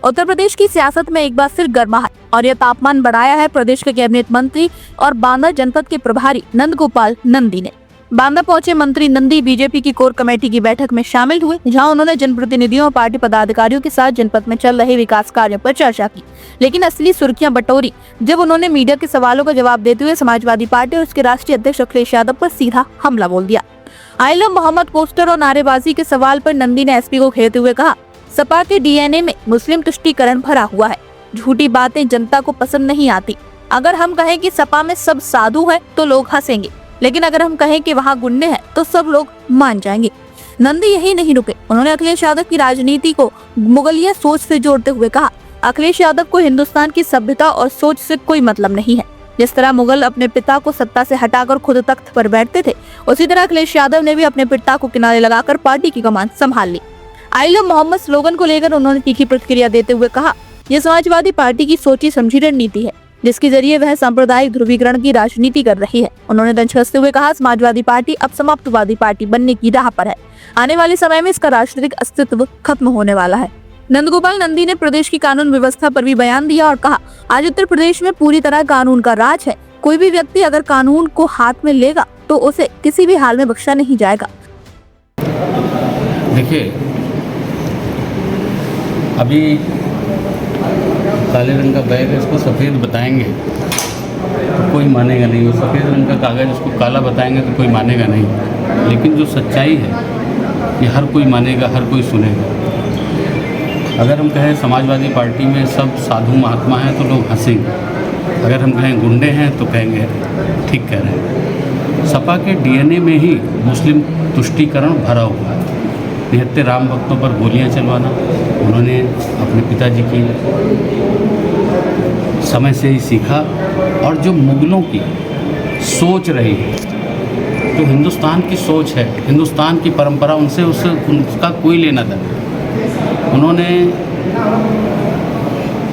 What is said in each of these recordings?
उत्तर प्रदेश की सियासत में एक बार फिर गर्माहट और यह तापमान बढ़ाया है प्रदेश के कैबिनेट मंत्री और बांदा जनपद के प्रभारी नंदगोपाल नंदी ने। बांदा पहुंचे मंत्री नंदी बीजेपी की कोर कमेटी की बैठक में शामिल हुए, जहां उन्होंने जनप्रतिनिधियों और पार्टी पदाधिकारियों के साथ जनपद में चल रहे विकास कार्यों पर चर्चा की। लेकिन असली सुर्खियां बटोरी जब उन्होंने मीडिया के सवालों का जवाब देते हुए समाजवादी पार्टी और उसके राष्ट्रीय अध्यक्ष अखिलेश यादव पर सीधा हमला बोल दिया। आई लव मोहम्मद पोस्टर और नारेबाजी के सवाल पर नंदी ने एसपी को घेरते हुए कहा, सपा के डीएनए में मुस्लिम तुष्टीकरण भरा हुआ है। झूठी बातें जनता को पसंद नहीं आती। अगर हम कहें कि सपा में सब साधु हैं तो लोग हंसेंगे, लेकिन अगर हम कहें कि वहाँ गुंडे हैं तो सब लोग मान जाएंगे। नंदी यही नहीं रुके, उन्होंने अखिलेश यादव की राजनीति को मुगलिया सोच से जोड़ते हुए कहा, अखिलेश यादव को हिंदुस्तान की सभ्यता और सोच से कोई मतलब नहीं है। जिस तरह मुगल अपने पिता को सत्ता से हटाकर खुद तख्त पर बैठते थे, उसी तरह अखिलेश यादव ने भी अपने पिता को किनारे लगाकर पार्टी की कमान संभाल ली। आई लव मोहम्मद स्लोगन को लेकर उन्होंने तीखी प्रतिक्रिया देते हुए कहा, यह समाजवादी पार्टी की सोची समझी रणनीति है, जिसके जरिए वह सांप्रदायिक ध्रुवीकरण की राजनीति कर रही है। उन्होंने दंश कसते हुए कहा, समाजवादी पार्टी अब समाप्तवादी पार्टी बनने की राह पर है। आने वाले समय में इसका राजनीतिक अस्तित्व खत्म होने वाला है। नंदगोपाल नंदी ने प्रदेश की कानून व्यवस्था पर भी बयान दिया और कहा, आज उत्तर प्रदेश में पूरी तरह कानून का राज है। कोई भी व्यक्ति अगर कानून को हाथ में लेगा तो उसे किसी भी हाल में बख्शा नहीं जाएगा। देखिए, अभी काले रंग का बैग है, इसको सफ़ेद बताएंगे तो कोई मानेगा नहीं। सफ़ेद रंग का कागज़ इसको काला बताएंगे तो कोई मानेगा नहीं। लेकिन जो सच्चाई है ये हर कोई मानेगा, हर कोई सुनेगा। अगर हम कहें समाजवादी पार्टी में सब साधु महात्मा हैं तो लोग हंसेंगे। अगर हम कहें गुंडे हैं तो कहेंगे ठीक कह रहे हैं। सपा के डीएनए में ही मुस्लिम तुष्टीकरण भरा हुआ है। निहत्ते राम भक्तों पर गोलियां चलवाना उन्होंने अपने पिताजी की समय से ही सीखा। और जो मुगलों की सोच रही है, जो हिंदुस्तान की सोच है, हिंदुस्तान की परंपरा, उनका कोई लेना देना। उन्होंने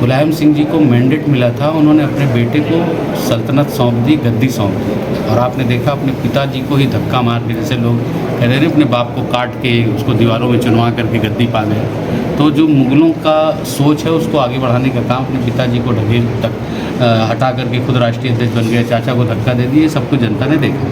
मुलायम सिंह जी को मैंडेट मिला था, उन्होंने अपने बेटे को सल्तनत सौंप दी, गद्दी सौंप दी। और आपने देखा अपने पिताजी को ही धक्का मार के, जैसे लोग कह रहे थे अपने बाप को काट के उसको दीवारों में चुनवा करके गद्दी पा गए। तो जो मुगलों का सोच है उसको आगे बढ़ाने का काम अपने पिताजी को ढकेल तक हटा करके खुद राष्ट्रीय अध्यक्ष बन गए, चाचा को धक्का दे दिए। सब कुछ जनता ने देखा।